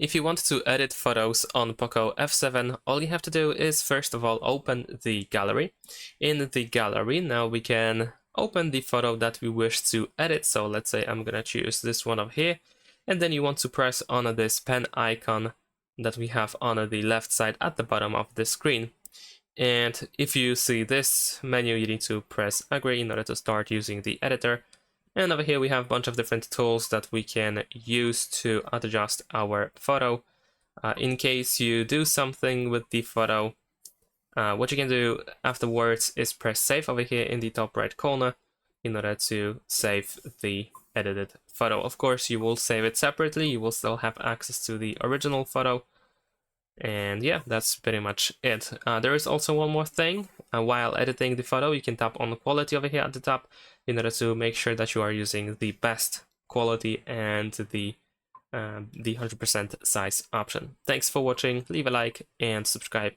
If you want to edit photos on POCO F7, all you have to do is first of all open the gallery. In the gallery, now we can open the photo that we wish to edit. So let's say I'm gonna choose this one up here, and then you want to press on this pen icon that we have on the left side at the bottom of the screen. And if you see this menu, you need to press agree in order to start using the editor. And over here we have a bunch of different tools that we can use to adjust our photo. In case you do something with the photo, what you can do afterwards is press save over here in the top right corner in order to save the edited photo. Of course, you will save it separately, you will still have access to the original photo. And yeah, that's pretty much it. There is also one more thing. While editing the photo, you can tap on the quality over here at the top in order to make sure that you are using the best quality and the 100% size option. Thanks for watching, leave a like and subscribe.